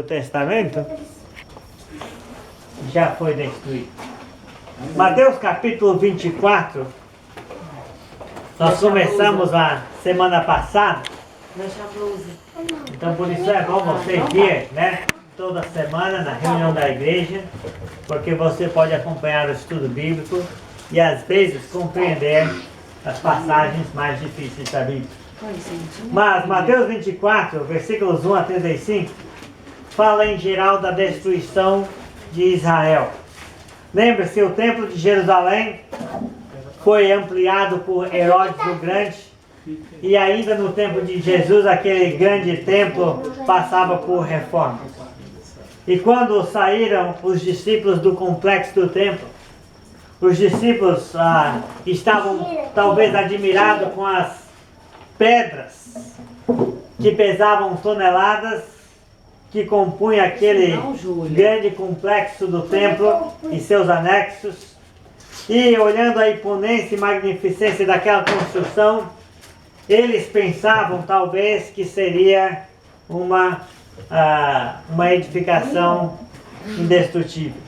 O Testamento já foi destruído. Mateus capítulo 24, nós começamos a semana passada. Então por isso é bom você vir, né, toda semana na reunião da igreja, porque você pode acompanhar o estudo bíblico e às vezes compreender as passagens mais difíceis da Bíblia. Mas Mateus 24, versículos 1 a 35, fala em geral da destruição de Israel. Lembre-se, o templo de Jerusalém foi ampliado por Herodes o Grande, e ainda no tempo de Jesus aquele grande templo passava por reformas. E quando saíram os discípulos do complexo do templo, os discípulos estavam talvez admirados com as pedras que pesavam toneladas, que compunha aquele grande complexo do templo e seus anexos. E olhando a imponência e magnificência daquela construção, eles pensavam talvez que seria uma edificação indestrutível.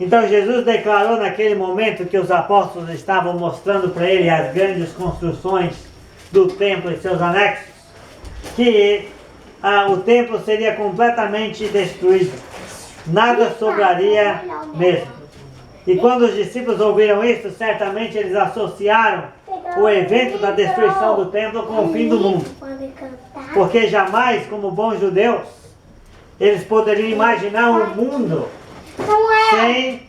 Então Jesus declarou naquele momento que os apóstolos estavam mostrando para ele as grandes construções do templo e seus anexos, que o templo seria completamente destruído, nada sobraria mesmo. E quando os discípulos ouviram isso, certamente eles associaram o evento da destruição do templo com o fim do mundo, porque jamais, como bons judeus, eles poderiam imaginar um mundo sem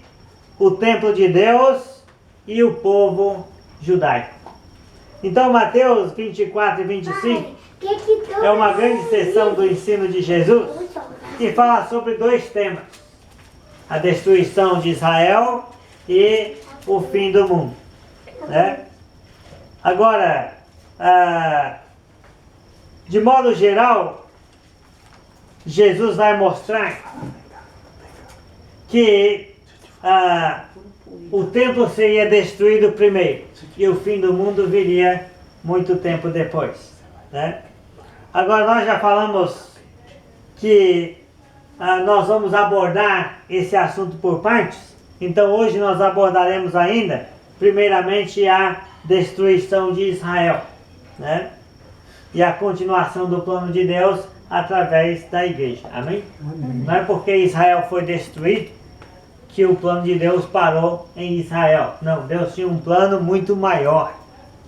o templo de Deus e o povo judaico. Então Mateus 24 e 25 é uma grande seção do ensino de Jesus que fala sobre dois temas: a destruição de Israel e o fim do mundo, né? Agora, de modo geral, Jesus vai mostrar que o templo seria destruído primeiro e o fim do mundo viria muito tempo depois, né? Agora nós já falamos que nós vamos abordar esse assunto por partes. Então hoje nós abordaremos ainda, primeiramente, a destruição de Israel, né? E a continuação do plano de Deus através da igreja. Amém? Amém. Não é porque Israel foi destruído que o plano de Deus parou em Israel. Não, Deus tinha um plano muito maior.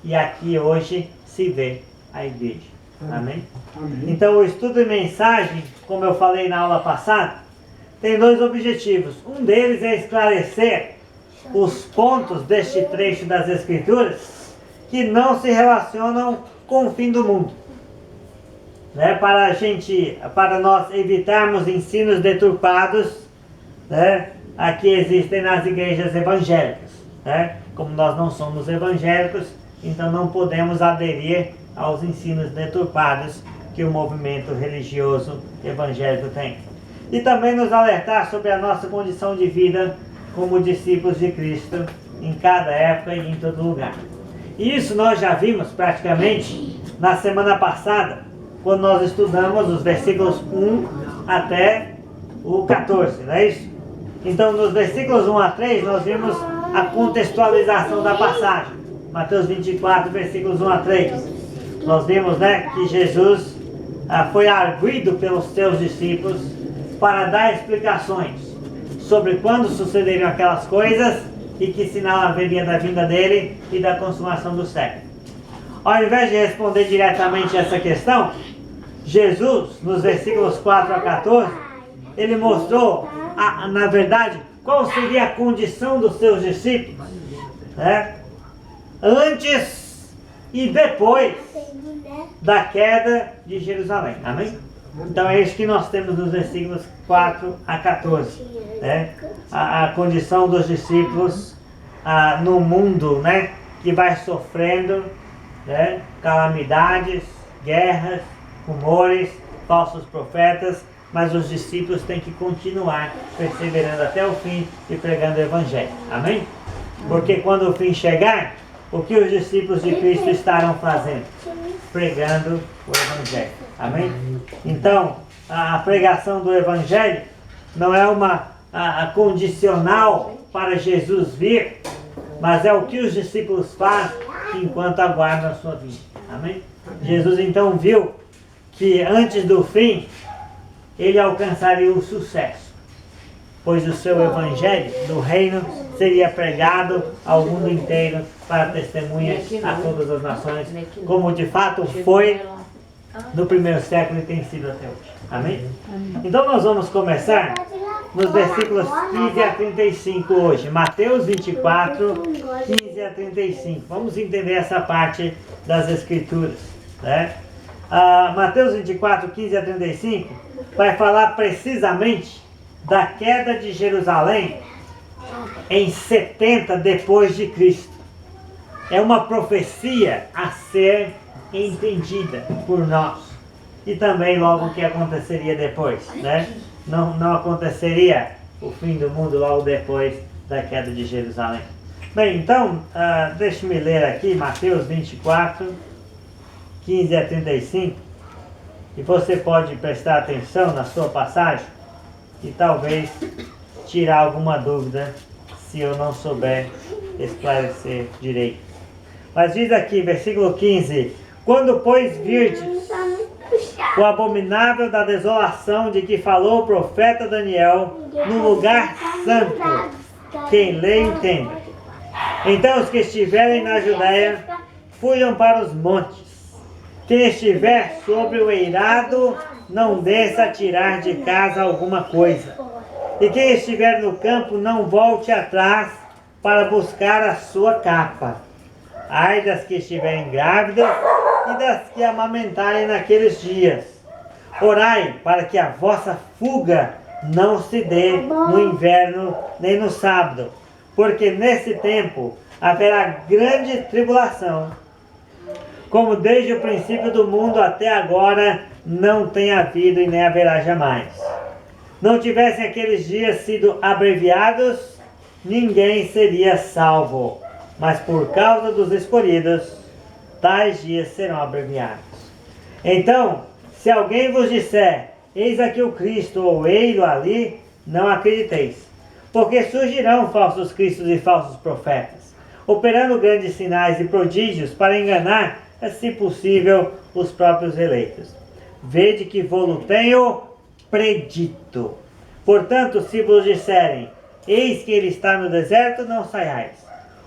E aqui hoje se vê a igreja. Amém? Amém? Então o estudo e mensagem, como eu falei na aula passada, tem dois objetivos. Um deles é esclarecer os pontos deste trecho das Escrituras que não se relacionam com o fim do mundo, né? Para nós evitarmos ensinos deturpados, né, que existem nas igrejas evangélicas, né? Como nós não somos evangélicos, então não podemos aderir aos ensinos deturpados que o movimento religioso evangélico tem. E também nos alertar sobre a nossa condição de vida como discípulos de Cristo em cada época e em todo lugar. E isso nós já vimos praticamente na semana passada, quando nós estudamos os versículos 1 até o 14, não é isso? Então nos versículos 1 a 3 nós vimos a contextualização da passagem. Mateus 24, versículos 1 a 3. Nós vimos, né, que Jesus foi arguido pelos seus discípulos para dar explicações sobre quando sucederiam aquelas coisas e que sinal haveria da vinda dele e da consumação do século. Ao invés de responder diretamente essa questão, Jesus, nos versículos 4 a 14, ele mostrou, na verdade, qual seria a condição dos seus discípulos, né, antes e depois da queda de Jerusalém. Amém? Então é isso que nós temos nos versículos 4 a 14, né? A condição dos discípulos no mundo, né, que vai sofrendo, né, calamidades, guerras, rumores, falsos profetas, mas os discípulos têm que continuar perseverando até o fim e pregando o Evangelho. Amém? Porque quando o fim chegar, o que os discípulos de Cristo estarão fazendo? Pregando o Evangelho. Amém? Então, a pregação do Evangelho não é uma condicional para Jesus vir, mas é o que os discípulos fazem enquanto aguardam a sua vinda. Amém? Jesus então viu que antes do fim ele alcançaria o sucesso, pois o seu Evangelho do reino seria pregado ao mundo inteiro para testemunha a todas as nações, como de fato foi no primeiro século e tem sido até hoje. Amém? Então nós vamos começar nos versículos 15 a 35 hoje. Mateus 24, 15 a 35. Vamos entender essa parte das Escrituras, né? Mateus 24, 15 a 35 vai falar precisamente da queda de Jerusalém em 70 depois de Cristo. É uma profecia a ser entendida por nós. E também logo o que aconteceria depois, né? Não aconteceria o fim do mundo logo depois da queda de Jerusalém. Bem, então, deixe-me ler aqui Mateus 24, 15 a 35. E você pode prestar atenção na sua passagem e talvez tirar alguma dúvida se eu não souber esclarecer direito. Mas diz aqui, versículo 15: quando, pois, virdes o abominável da desolação de que falou o profeta Daniel no lugar santo, quem lê entende. Então os que estiverem na Judéia fujam para os montes. Quem estiver sobre o eirado não desça a tirar de casa alguma coisa. E quem estiver no campo não volte atrás para buscar a sua capa. Ai das que estiverem grávidas e das que amamentarem naqueles dias. Orai para que a vossa fuga não se dê no inverno nem no sábado, porque nesse tempo haverá grande tribulação, como desde o princípio do mundo até agora não tem havido e nem haverá jamais. Não tivessem aqueles dias sido abreviados, ninguém seria salvo, mas por causa dos escolhidos, tais dias serão abreviados. Então, se alguém vos disser, eis aqui o Cristo, ou ei-lo ali, não acrediteis, porque surgirão falsos cristos e falsos profetas, operando grandes sinais e prodígios para enganar, se possível, os próprios eleitos. Vede que vou-lo tenho predito. Portanto, se vos disserem, eis que ele está no deserto, não saiais,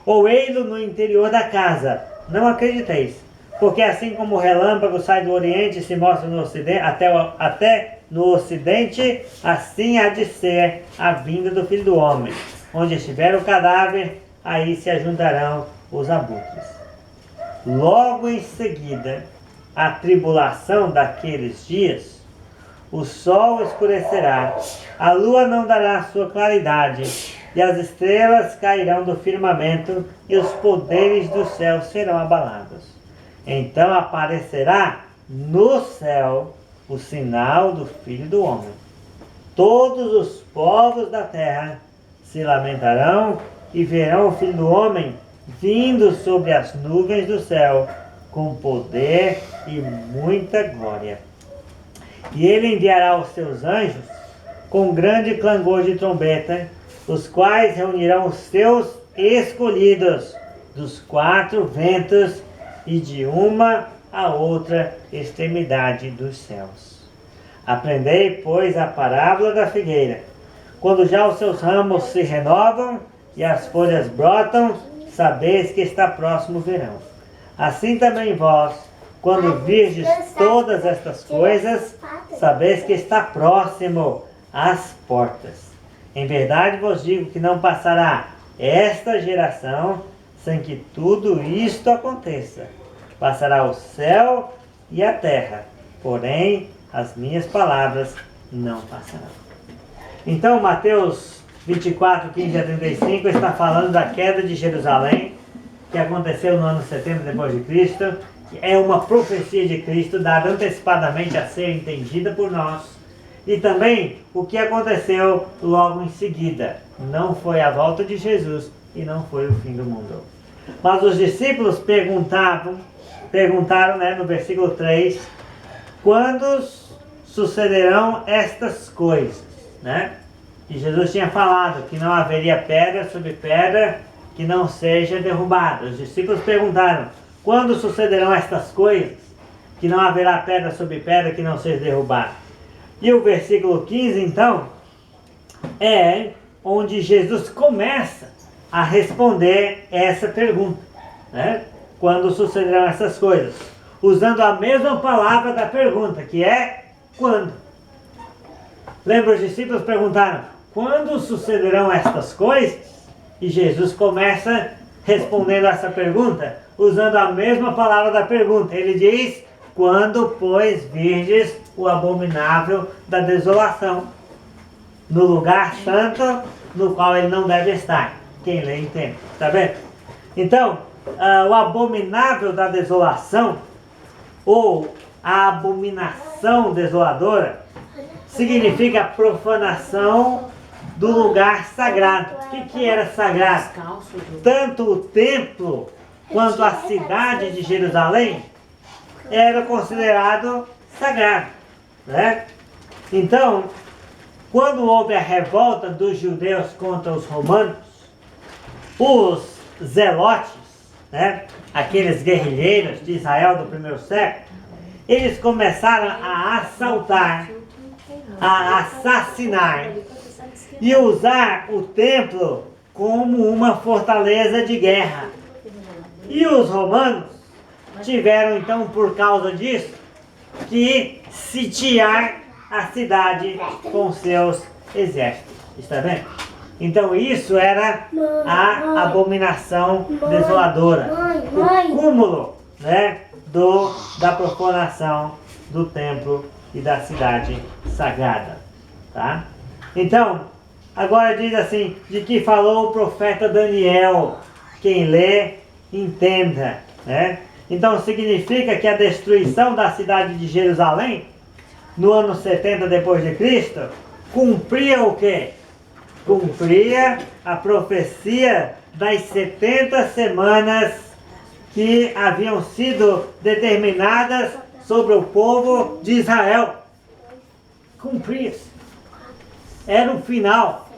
ou ei-lo no interior da casa, não acrediteis, porque assim como o relâmpago sai do oriente e se mostra no ocidente, até no ocidente, assim há de ser a vinda do Filho do Homem. Onde estiver o cadáver, aí se ajuntarão os abutres. Logo em seguida, a tribulação daqueles dias, o sol escurecerá, a lua não dará sua claridade, e as estrelas cairão do firmamento, e os poderes do céu serão abalados. Então aparecerá no céu o sinal do Filho do Homem. Todos os povos da terra se lamentarão e verão o Filho do Homem vindo sobre as nuvens do céu, com poder e muita glória. E ele enviará os seus anjos com grande clangor de trombeta, os quais reunirão os seus escolhidos dos quatro ventos e de uma a outra extremidade dos céus. Aprendei, pois, a parábola da figueira. Quando já os seus ramos se renovam e as folhas brotam, sabeis que está próximo o verão. Assim também vós, quando virdes todas estas coisas, sabeis que está próximo às portas. Em verdade vos digo que não passará esta geração sem que tudo isto aconteça. Passará o céu e a terra, porém as minhas palavras não passarão. Então Mateus 24, 15 a 35 está falando da queda de Jerusalém, que aconteceu no ano 70 depois de Cristo, que é uma profecia de Cristo dada antecipadamente a ser entendida por nós. E também o que aconteceu logo em seguida. Não foi a volta de Jesus e não foi o fim do mundo. Mas os discípulos perguntaram, no versículo 3, quando sucederão estas coisas, né? E Jesus tinha falado que não haveria pedra sobre pedra que não seja derrubada. Os discípulos perguntaram: quando sucederão estas coisas? Que não haverá pedra sobre pedra que não seja derrubada. E o versículo 15, então, é onde Jesus começa a responder essa pergunta, né? Quando sucederão essas coisas? Usando a mesma palavra da pergunta, que é quando. Lembra, os discípulos perguntaram: quando sucederão estas coisas? E Jesus começa respondendo essa pergunta, usando a mesma palavra da pergunta. Ele diz: quando, pois, virdes o abominável da desolação, no lugar santo, no qual ele não deve estar. Quem lê, entende. Está vendo? Então, o abominável da desolação, ou a abominação desoladora, significa a profanação do lugar sagrado. O que era sagrado? Tanto o templo quanto a cidade de Jerusalém era considerado sagrado, né? Então, quando houve a revolta dos judeus contra os romanos, os zelotes, né, aqueles guerrilheiros de Israel do primeiro século, eles começaram a assaltar, a assassinar e usar o templo como uma fortaleza de guerra. E os romanos tiveram, então, por causa disso, que sitiar a cidade com seus exércitos. Está vendo? Então isso era a abominação desoladora, o cúmulo, né, da profanação do templo e da cidade sagrada. Tá? Então, agora diz assim, de que falou o profeta Daniel. Quem lê, entenda, né? Então significa que a destruição da cidade de Jerusalém, no ano 70 depois de Cristo, cumpria o quê? Cumpria a profecia das 70 semanas que haviam sido determinadas sobre o povo de Israel. Cumpria-se. Era o final.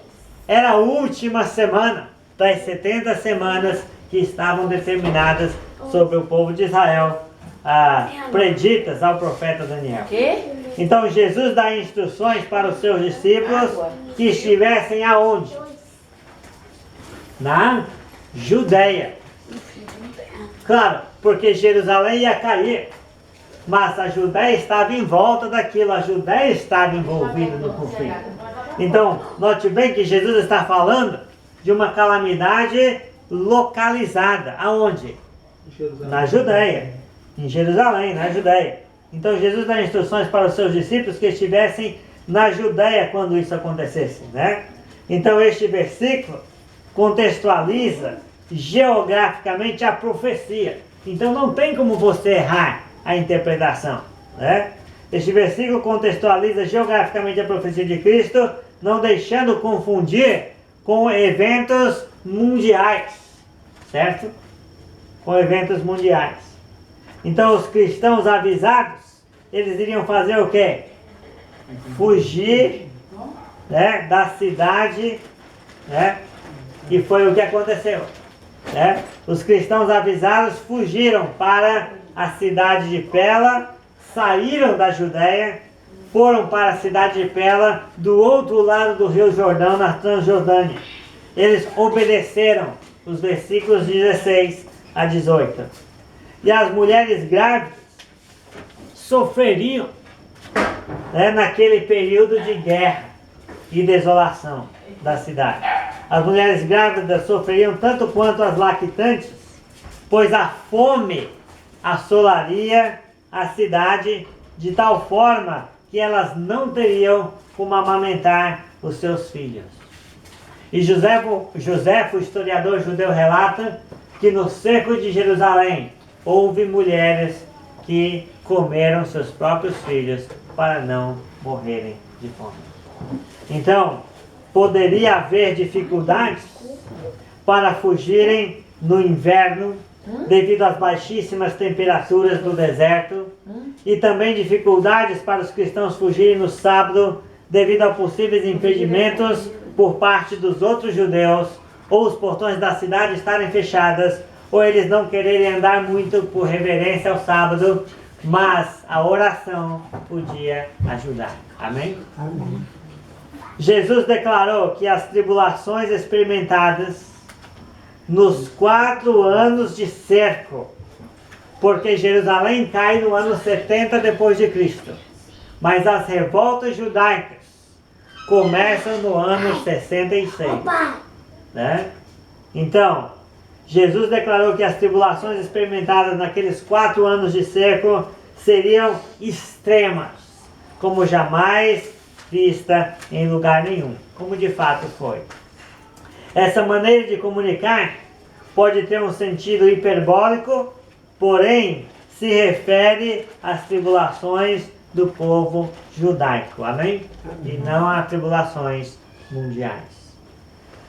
Era a última semana das 70 semanas que estavam determinadas sobre o povo de Israel, preditas ao profeta Daniel. Então Jesus dá instruções para os seus discípulos que estivessem aonde? Na Judeia. Claro, porque Jerusalém ia cair, mas a Judeia estava em volta daquilo, a Judeia estava envolvida no conflito. Então, note bem que Jesus está falando de uma calamidade localizada. Aonde? Na Judeia. Em Jerusalém, na Judeia. Então Jesus dá instruções para os seus discípulos que estivessem na Judeia quando isso acontecesse, né? Então este versículo contextualiza geograficamente a profecia. Então não tem como você errar a interpretação, né? Este versículo contextualiza geograficamente a profecia de Cristo, não deixando confundir com eventos mundiais, certo? Com eventos mundiais. Então os cristãos avisados, eles iriam fazer o quê? Fugir, né, da cidade, né? E foi o que aconteceu, né? Os cristãos avisados fugiram para a cidade de Pela, saíram da Judéia, foram para a cidade de Pela, do outro lado do rio Jordão, na Transjordânia. Eles obedeceram os versículos 16 a 18. E as mulheres grávidas sofreriam, né, naquele período de guerra e desolação da cidade. As mulheres grávidas sofreriam tanto quanto as lactantes, pois a fome assolaria a cidade de tal forma que elas não teriam como amamentar os seus filhos. E José, o historiador judeu, relata que no cerco de Jerusalém houve mulheres que comeram seus próprios filhos para não morrerem de fome. Então, poderia haver dificuldades para fugirem no inverno devido às baixíssimas temperaturas do deserto, e também dificuldades para os cristãos fugirem no sábado devido a possíveis impedimentos por parte dos outros judeus, ou os portões da cidade estarem fechadas, ou eles não quererem andar muito por reverência ao sábado, mas a oração podia ajudar. Amém? Amém. Jesus declarou que as tribulações experimentadas nos 4 anos de cerco, porque Jerusalém cai no ano 70 depois de Cristo, mas as revoltas judaicas começam no ano 66, né? Então, Jesus declarou que as tribulações experimentadas naqueles 4 anos de cerco seriam extremas, como jamais vista em lugar nenhum, como de fato foi. Essa maneira de comunicar pode ter um sentido hiperbólico, porém se refere às tribulações do povo judaico, amém? E não às tribulações mundiais.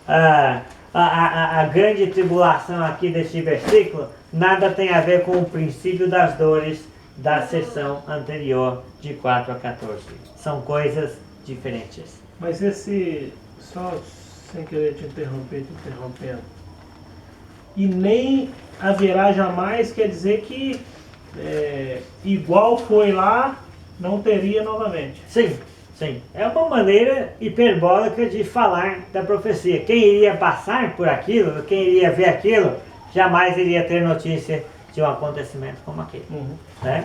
A grande tribulação aqui deste versículo nada tem a ver com o princípio das dores da sessão anterior de 4 a 14. São coisas diferentes. Mas esse, só sem querer te interrompendo, e nem haverá jamais quer dizer que igual foi lá, não teria novamente. Sim, sim. É uma maneira hiperbólica de falar da profecia. Quem iria passar por aquilo, quem iria ver aquilo, jamais iria ter notícia de um acontecimento como aquele. Né?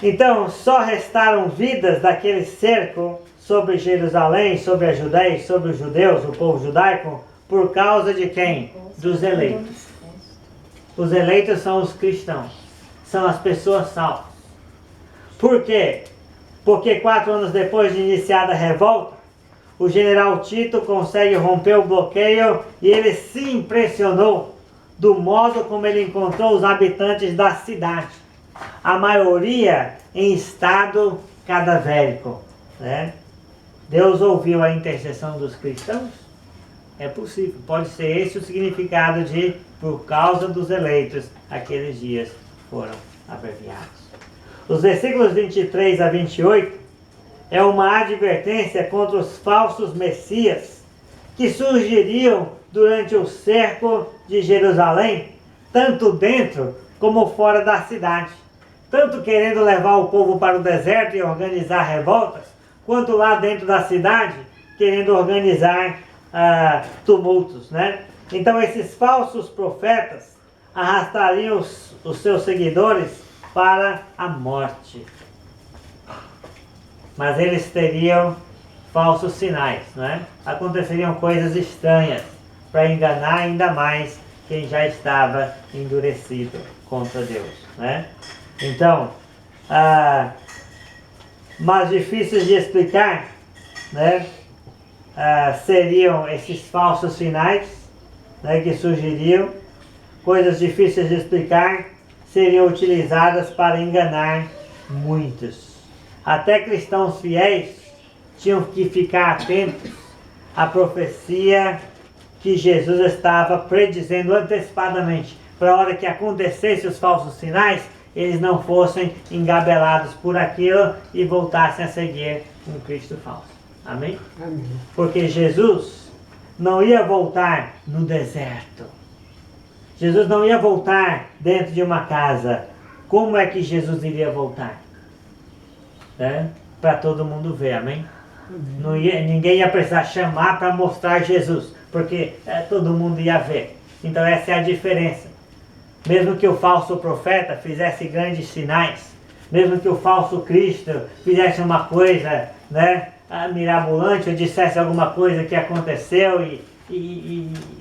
Então, só restaram vidas daquele cerco sobre Jerusalém, sobre a Judéia, sobre os judeus, o povo judaico, por causa de quem? Dos eleitos. Os eleitos são os cristãos, são as pessoas salvas. Por quê? Porque 4 anos depois de iniciada a revolta, o general Tito consegue romper o bloqueio e ele se impressionou do modo como ele encontrou os habitantes da cidade, a maioria em estado cadavérico, né? Deus ouviu a intercessão dos cristãos? É possível, pode ser esse o significado de por causa dos eleitos, aqueles dias foram abreviados. Os versículos 23 a 28 é uma advertência contra os falsos messias que surgiriam durante o cerco de Jerusalém, tanto dentro como fora da cidade, tanto querendo levar o povo para o deserto e organizar revoltas, quanto lá dentro da cidade querendo organizar tumultos, né? Então esses falsos profetas arrastariam os seus seguidores para a morte. Mas eles teriam falsos sinais, né? Aconteceriam coisas estranhas para enganar ainda mais quem já estava endurecido contra Deus, né? Então, mais difíceis de explicar, né? Seriam esses falsos sinais, né, que surgiriam. Coisas difíceis de explicar seriam utilizadas para enganar muitos. Até cristãos fiéis tinham que ficar atentos à profecia que Jesus estava predizendo antecipadamente, para a hora que acontecesse os falsos sinais, eles não fossem engabelados por aquilo e voltassem a seguir um Cristo falso. Amém? Amém. Porque Jesus não ia voltar no deserto. Jesus não ia voltar dentro de uma casa. Como é que Jesus iria voltar? Né? Para todo mundo ver, amém? Ninguém ia precisar chamar para mostrar Jesus, porque todo mundo ia ver. Então essa é a diferença. Mesmo que o falso profeta fizesse grandes sinais, mesmo que o falso Cristo fizesse uma coisa, né, mirabolante, ou dissesse alguma coisa que aconteceu,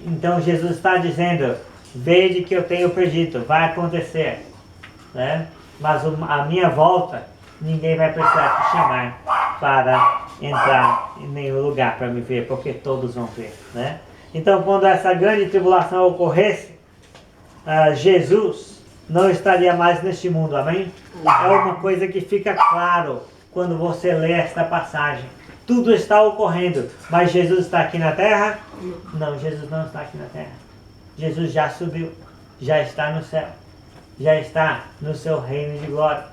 então Jesus está dizendo, vede que eu tenho predito, vai acontecer, né? Mas a minha volta, ninguém vai precisar te chamar para entrar em nenhum lugar para me ver, porque todos vão ver, né? Então quando essa grande tribulação ocorresse, Jesus não estaria mais neste mundo, amém? É uma coisa que fica claro quando você lê esta passagem. Tudo está ocorrendo, mas Jesus está aqui na terra? Não, Jesus não está aqui na terra. Jesus já subiu, já está no céu, já está no seu reino de glória,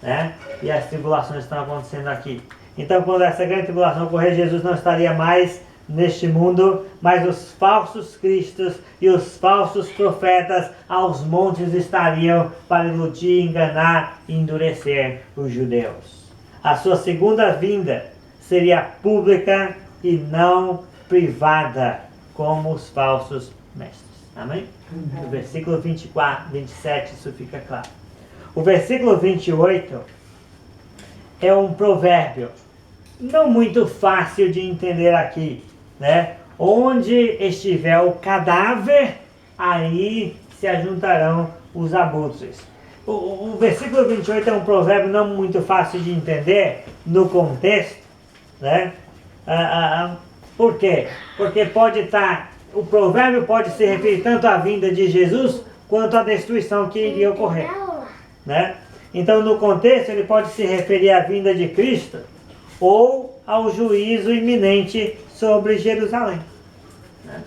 né? E as tribulações estão acontecendo aqui. Então, quando essa grande tribulação ocorrer, Jesus não estaria mais neste mundo, mas os falsos cristos e os falsos profetas aos montes estariam para iludir, enganar e endurecer os judeus. A sua segunda vinda seria pública e não privada, como os falsos mestres. Amém? No versículo 24, 27 isso fica claro. O versículo 28 é um provérbio não muito fácil de entender aqui, né? Onde estiver o cadáver, aí se ajuntarão os abutres. O versículo 28 é um provérbio não muito fácil de entender no contexto, né? Por quê? Porque o provérbio pode se referir tanto à vinda de Jesus quanto à destruição que iria ocorrer, né? Então, no contexto, ele pode se referir à vinda de Cristo ou ao juízo iminente sobre Jerusalém, né?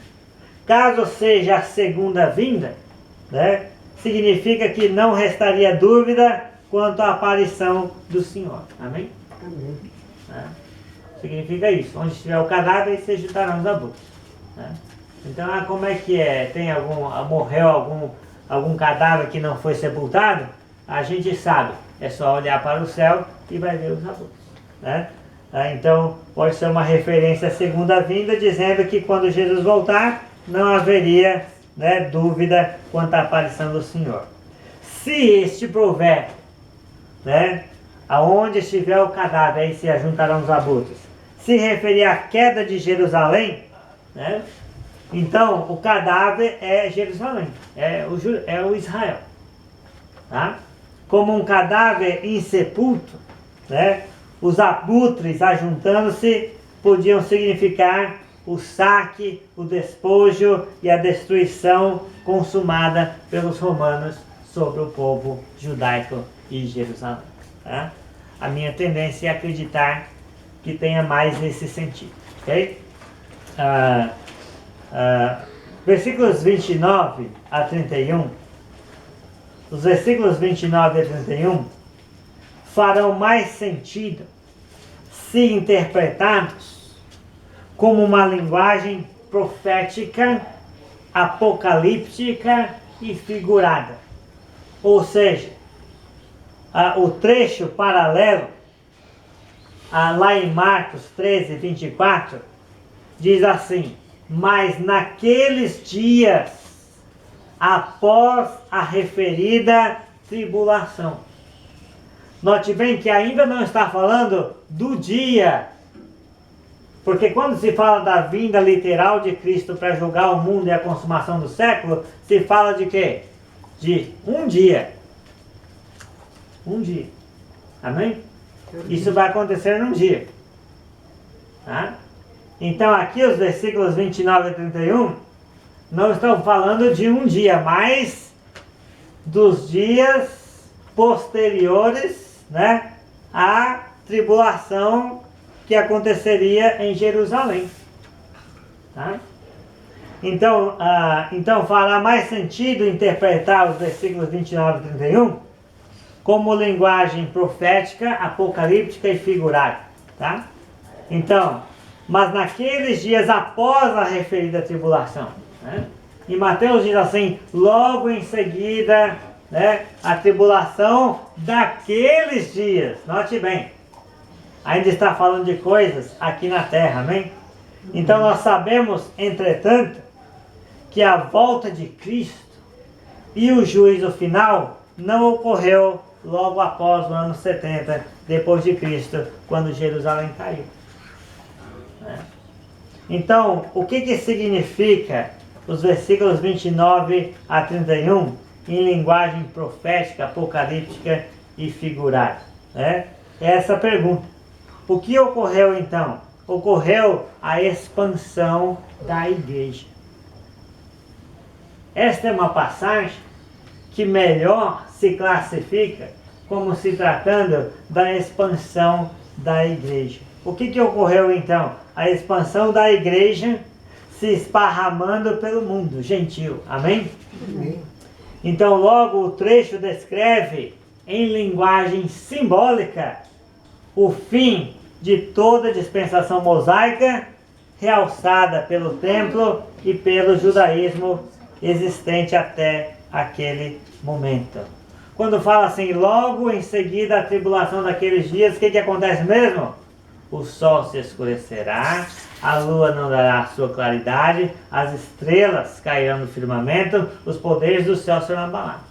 Caso seja a segunda vinda, né, significa que não restaria dúvida quanto à aparição do Senhor. Amém? Amém. Né? Significa isso. Onde estiver o cadáver, se juntarão os abutres, né? Então, como é que é? Morreu algum cadáver que não foi sepultado? A gente sabe. É só olhar para o céu e vai ver os abutres, né? Então, pode ser uma referência à segunda vinda, dizendo que quando Jesus voltar, não haveria, né, dúvida quanto à aparição do Senhor. Se este provérbio, né, aonde estiver o cadáver, aí se ajuntarão os abutres, se referir à queda de Jerusalém, né, então o cadáver é Jerusalém, é o Israel, tá? Como um cadáver insepulto, né, os abutres ajuntando-se podiam significar o saque, o despojo e a destruição consumada pelos romanos sobre o povo judaico e Jerusalém, tá? A minha tendência é acreditar que tenha mais nesse sentido, ok? Versículos 29 a 31, os versículos 29 a 31 farão mais sentido se interpretados como uma linguagem profética, apocalíptica e figurada. Ou seja, o trecho paralelo, lá em Marcos 13, 24, diz assim: mas naqueles dias, após a referida tribulação. Note bem que ainda não está falando do dia, porque quando se fala da vinda literal de Cristo para julgar o mundo e a consumação do século, se fala de quê? De um dia. Um dia. Amém? Isso vai acontecer num dia. Tá? Então aqui os versículos 29 a 31 não estão falando de um dia, mas dos dias posteriores, né, à tribulação que aconteceria em Jerusalém. Tá? Então fará mais sentido interpretar os versículos 29 e 31 como linguagem profética, apocalíptica e figurada. Tá? Então, mas naqueles dias após a referida tribulação, né? E Mateus diz assim, logo em seguida, né, a tribulação daqueles dias. Note bem, ainda está falando de coisas aqui na terra, amém? Então nós sabemos, entretanto, que a volta de Cristo e o juízo final não ocorreu logo após o ano 70 depois de Cristo, quando Jerusalém caiu. Então, o que significa os versículos 29 a 31 em linguagem profética, apocalíptica e figurada? É essa pergunta. O que ocorreu então? Ocorreu a expansão da igreja. Esta é uma passagem que melhor se classifica como se tratando da expansão da igreja. O que ocorreu então? A expansão da igreja se esparramando pelo mundo gentil. Amém? Amém. Então logo o trecho descreve em linguagem simbólica o fim de toda a dispensação mosaica realçada pelo templo e pelo judaísmo existente até aquele momento. Quando fala assim, logo em seguida a tribulação daqueles dias, o que acontece mesmo? O sol se escurecerá, a lua não dará sua claridade, as estrelas cairão no firmamento, os poderes do céu serão abalados.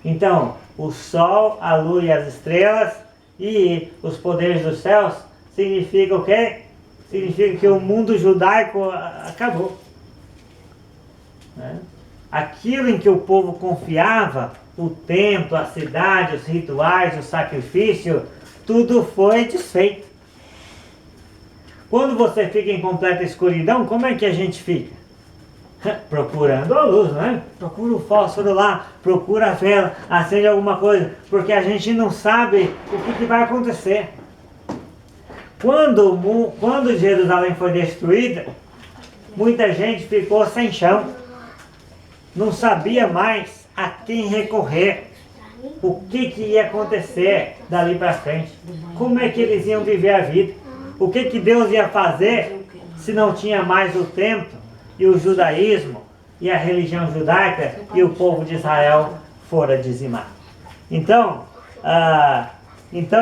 Então, o sol, a lua e as estrelas e os poderes dos céus significa o quê? Significa que o mundo judaico acabou. Né? Aquilo em que o povo confiava, o templo, a cidade, os rituais, o sacrifício, tudo foi desfeito. Quando você fica em completa escuridão, como é que a gente fica? Procurando a luz, né? Procura o fósforo lá, procura a vela, acende alguma coisa, porque a gente não sabe o que vai acontecer. Quando Jerusalém foi destruída, muita gente ficou sem chão, não sabia mais a quem recorrer, o que ia acontecer dali para frente, como é que eles iam viver a vida. O que Deus ia fazer se não tinha mais o templo e o judaísmo e a religião judaica e o povo de Israel fora dizimado? Então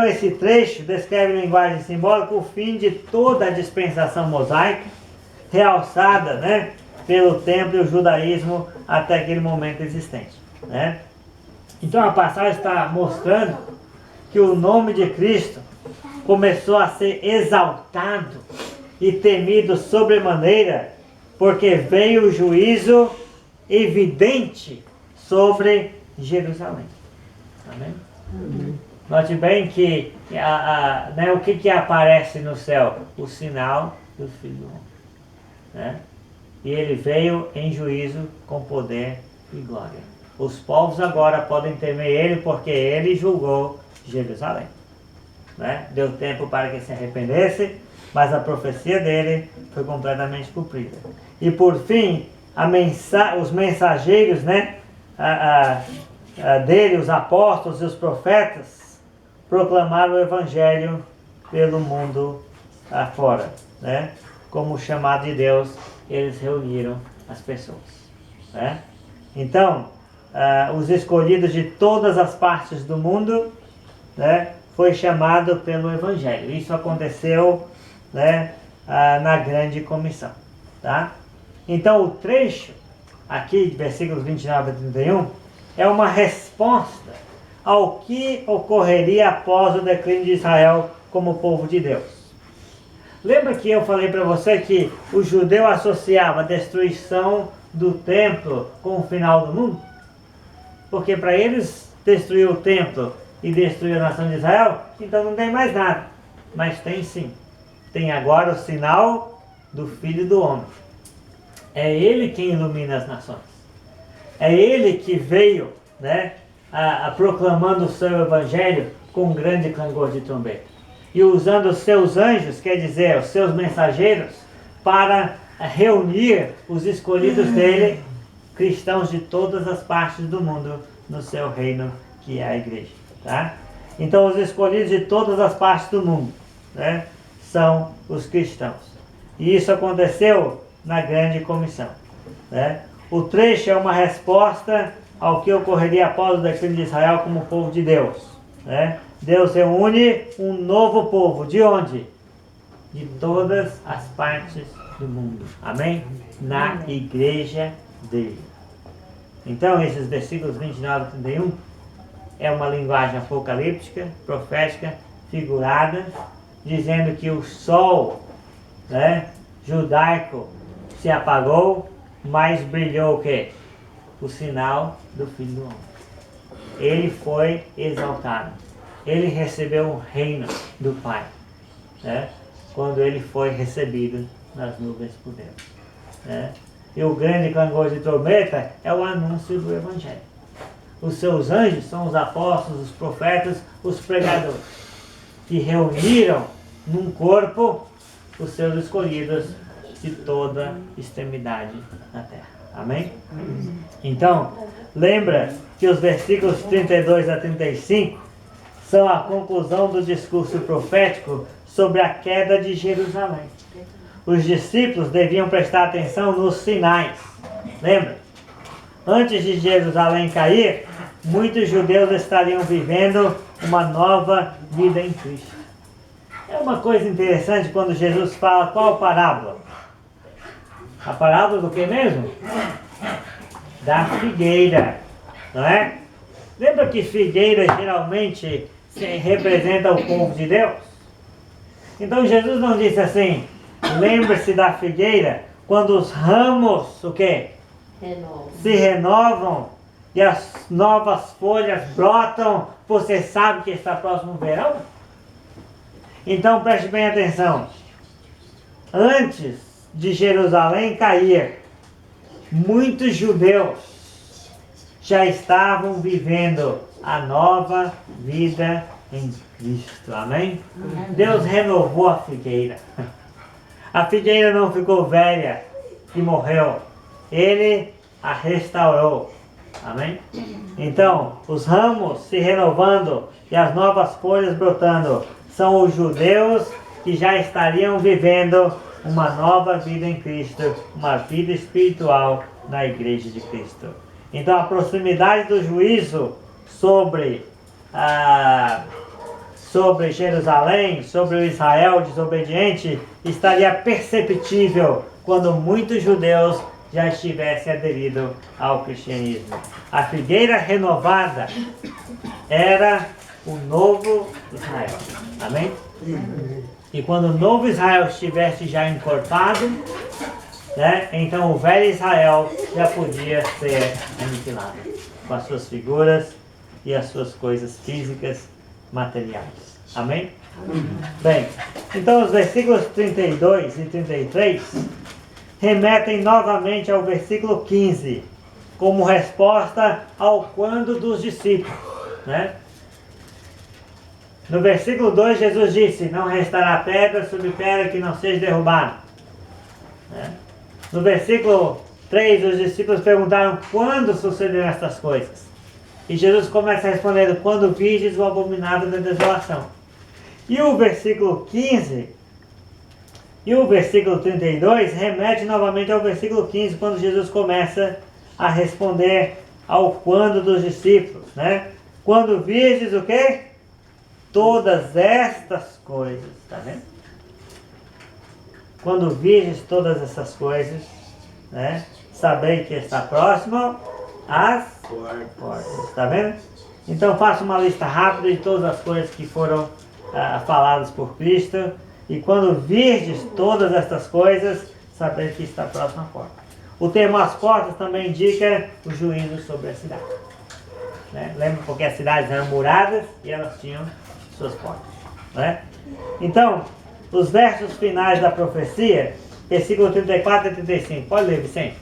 esse trecho descreve em linguagem simbólica o fim de toda a dispensação mosaica, realçada, né, pelo templo e o judaísmo até aquele momento existente. Né? Então a passagem está mostrando que o nome de Cristo começou a ser exaltado e temido sobremaneira, porque veio o juízo evidente sobre Jerusalém. Amém? Amém. Note bem que né, o que aparece no céu? O sinal do Filho do Homem. Né? E ele veio em juízo com poder e glória. Os povos agora podem temer ele porque ele julgou Jerusalém. Né? Deu tempo para que se arrependesse, mas a profecia dele foi completamente cumprida. E por fim, os mensageiros, né, dele, os apóstolos e os profetas, proclamaram o evangelho pelo mundo afora. Né? Como chamado de Deus, eles reuniram as pessoas. Né? Então, os escolhidos de todas as partes do mundo, né, foi chamado pelo Evangelho. Isso aconteceu, né, na grande comissão. Tá? Então o trecho, aqui de versículos 29 a 31, é uma resposta ao que ocorreria após o declínio de Israel como povo de Deus. Lembra que eu falei para você que o judeu associava a destruição do templo com o final do mundo? Porque para eles destruir o templo e destruir a nação de Israel, então não tem mais nada. Mas tem sim. Tem agora o sinal do Filho do Homem. É ele quem ilumina as nações. É ele que veio, né, proclamando o seu evangelho com grande clangor de trombeta. E usando os seus anjos, quer dizer, os seus mensageiros, para reunir os escolhidos dele, cristãos de todas as partes do mundo, no seu reino, que é a igreja. Tá? Então os escolhidos de todas as partes do mundo, né, são os cristãos. E isso aconteceu na grande comissão. Né? O trecho é uma resposta ao que ocorreria após o declínio de Israel como povo de Deus. Né? Deus reúne um novo povo. De onde? De todas as partes do mundo. Amém? Na igreja dele. Então esses versículos 29 e 31 é uma linguagem apocalíptica, profética, figurada, dizendo que o sol, né, judaico se apagou, mas brilhou o quê? O sinal do Filho do Homem. Ele foi exaltado. Ele recebeu o reino do Pai, né, quando ele foi recebido nas nuvens por Deus. Né? E o grande clangor de trombeta é o anúncio do Evangelho. Os seus anjos são os apóstolos, os profetas, os pregadores, que reuniram num corpo os seus escolhidos de toda extremidade na terra. Amém? Então, lembra que os versículos 32 a 35 são a conclusão do discurso profético sobre a queda de Jerusalém. Os discípulos deviam prestar atenção nos sinais. Lembra? Antes de Jerusalém cair, muitos judeus estariam vivendo uma nova vida em Cristo. É uma coisa interessante quando Jesus fala qual parábola? A parábola do que mesmo? Da figueira, não é? Lembra que figueira geralmente representa o povo de Deus? Então Jesus não disse assim, lembre-se da figueira quando os ramos, o quê? Se renovam e as novas folhas brotam, você sabe que está próximo o verão? Então preste bem atenção. Antes de Jerusalém cair, muitos judeus já estavam vivendo a nova vida em Cristo. Amém? Deus renovou a figueira. A figueira não ficou velha e morreu. Ele a restaurou. Amém? Então, os ramos se renovando e as novas folhas brotando são os judeus que já estariam vivendo uma nova vida em Cristo, uma vida espiritual na igreja de Cristo. Então, a proximidade do juízo sobre Jerusalém, sobre o Israel desobediente, estaria perceptível quando muitos judeus já estivessem aderidos ao cristianismo. A figueira renovada era o novo Israel. Amém? E quando o novo Israel estivesse já encorpado, né, então o velho Israel já podia ser aniquilado com as suas figuras e as suas coisas físicas, materiais. Amém? Bem, então os versículos 32 e 33 remetem novamente ao versículo 15, como resposta ao quando dos discípulos, né? No versículo 2, Jesus disse, não restará pedra sobre pedra que não seja derrubada. Né? No versículo 3, os discípulos perguntaram quando sucederão estas coisas. E Jesus começa respondendo, quando virdes o abominável da desolação. E o versículo 15 e o versículo 32 remete novamente ao versículo 15, quando Jesus começa a responder ao quando dos discípulos. Né? Quando virdes o quê? Todas estas coisas, tá vendo? Quando virdes todas essas coisas, né? Sabei que está próximo às portas, tá vendo? Então faça uma lista rápida de todas as coisas que foram faladas por Cristo. E quando virdes todas estas coisas, sabei que está próximo à porta. O termo as portas também indica o juízo sobre a cidade. Né? Lembra porque as cidades eram muradas e elas tinham suas portas. Né? Então, os versos finais da profecia, versículo 34 e 35. Pode ler, Vicente.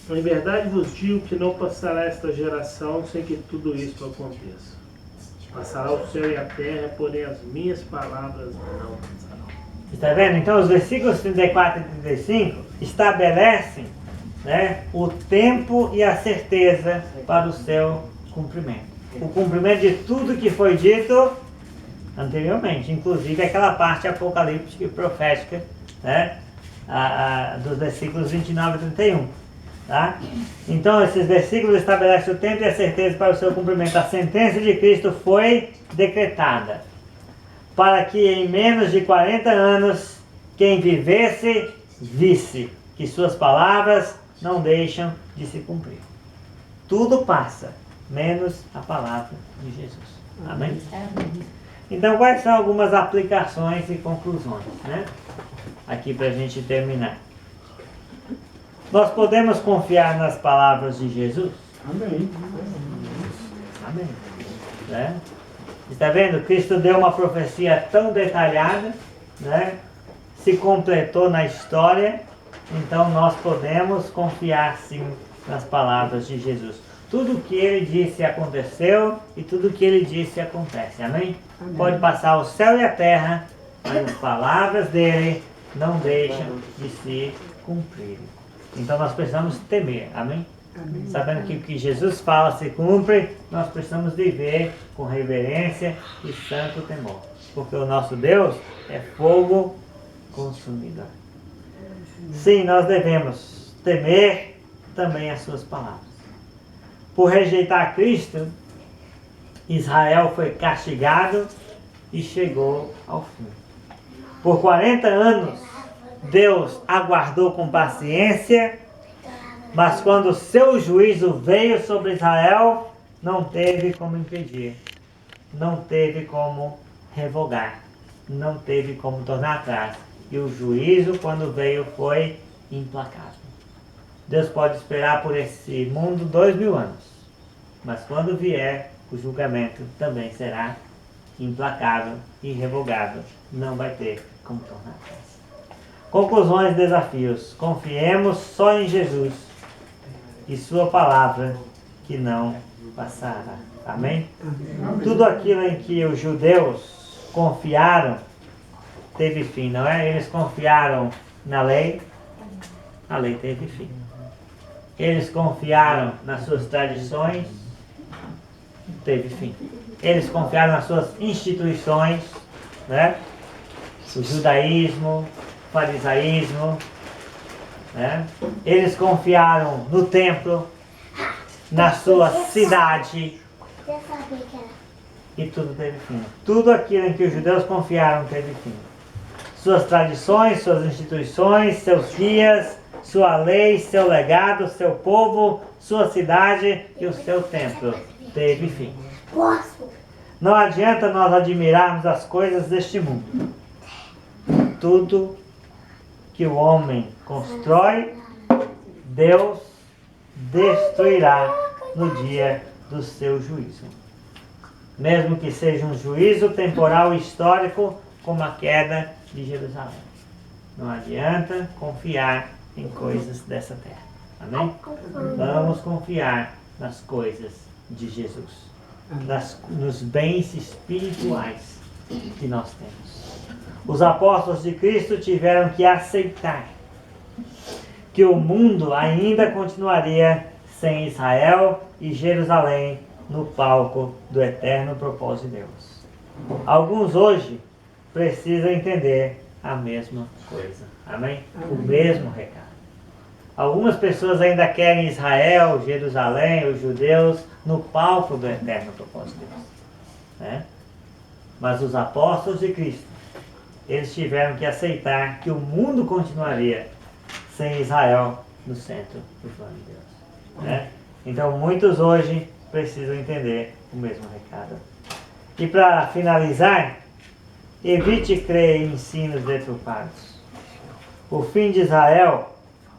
Em verdade vos digo que não passará esta geração sem que tudo isso aconteça. Passará o céu e a terra, porém as minhas palavras não passarão. Está vendo? Então os versículos 34 e 35 estabelecem, né, o tempo e a certeza para o seu cumprimento. O cumprimento de tudo que foi dito anteriormente, inclusive aquela parte apocalíptica e profética, né, dos versículos 29 e 31. Tá? Então esses versículos estabelecem o tempo e a certeza para o seu cumprimento. A sentença de Cristo foi decretada para que em menos de 40 anos quem vivesse, visse que suas palavras não deixam de se cumprir. Tudo passa, menos a palavra de Jesus. Amém? Então quais são algumas aplicações e conclusões, né? Aqui para a gente terminar. Nós podemos confiar nas palavras de Jesus? Amém. Amém. Né? Está vendo? Cristo deu uma profecia tão detalhada, né? Se completou na história, então nós podemos confiar sim nas palavras de Jesus. Tudo o que ele disse aconteceu e tudo o que ele disse acontece. Amém? Amém. Pode passar o céu e a terra, mas as palavras dele não deixam de se cumprir. Então nós precisamos temer, amém? Sabendo que o que Jesus fala se cumpre, nós precisamos viver com reverência e santo temor. Porque o nosso Deus é fogo consumidor. Sim, nós devemos temer também as suas palavras. Por rejeitar Cristo, Israel foi castigado e chegou ao fim. Por 40 anos, Deus aguardou com paciência, mas quando o seu juízo veio sobre Israel, não teve como impedir, não teve como revogar, não teve como tornar atrás. E o juízo, quando veio, foi implacável. Deus pode esperar por esse mundo 2000 anos, mas quando vier, o julgamento também será implacável, irrevogável. Não vai ter como tornar atrás. Conclusões e desafios. Confiemos só em Jesus e sua palavra que não passará. Amém? Tudo aquilo em que os judeus confiaram teve fim, não é? Eles confiaram na lei, a lei teve fim. Eles confiaram nas suas tradições, teve fim. Eles confiaram nas suas instituições, né? O judaísmo, o farisaísmo, né? Eles confiaram no templo, na sua cidade, e tudo teve fim. Tudo aquilo em que os judeus confiaram teve fim. Suas tradições, suas instituições, seus guias, sua lei, seu legado, seu povo, sua cidade e o seu templo teve fim. Não adianta nós admirarmos as coisas deste mundo. Tudo que o homem constrói, Deus destruirá no dia do seu juízo. Mesmo que seja um juízo temporal e histórico, como a queda de Jerusalém. Não adianta confiar em coisas dessa terra. Amém? Vamos confiar nas coisas de Jesus. Nos bens espirituais que nós temos. Os apóstolos de Cristo tiveram que aceitar que o mundo ainda continuaria sem Israel e Jerusalém no palco do eterno propósito de Deus. Alguns hoje precisam entender a mesma coisa. Amém? O mesmo recado. Algumas pessoas ainda querem Israel, Jerusalém, os judeus no palco do eterno propósito de Deus. Né? Mas os apóstolos de Cristo, eles tiveram que aceitar que o mundo continuaria sem Israel no centro do plano de Deus. Né? Então muitos hoje precisam entender o mesmo recado. E para finalizar, evite crer em ensinos deturpados. O fim de Israel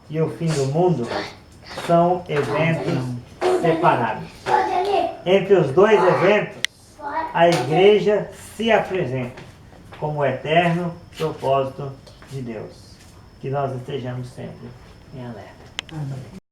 e o fim do mundo são eventos separados. Entre os dois eventos, a igreja se apresenta como o eterno propósito de Deus. Que nós estejamos sempre em alerta.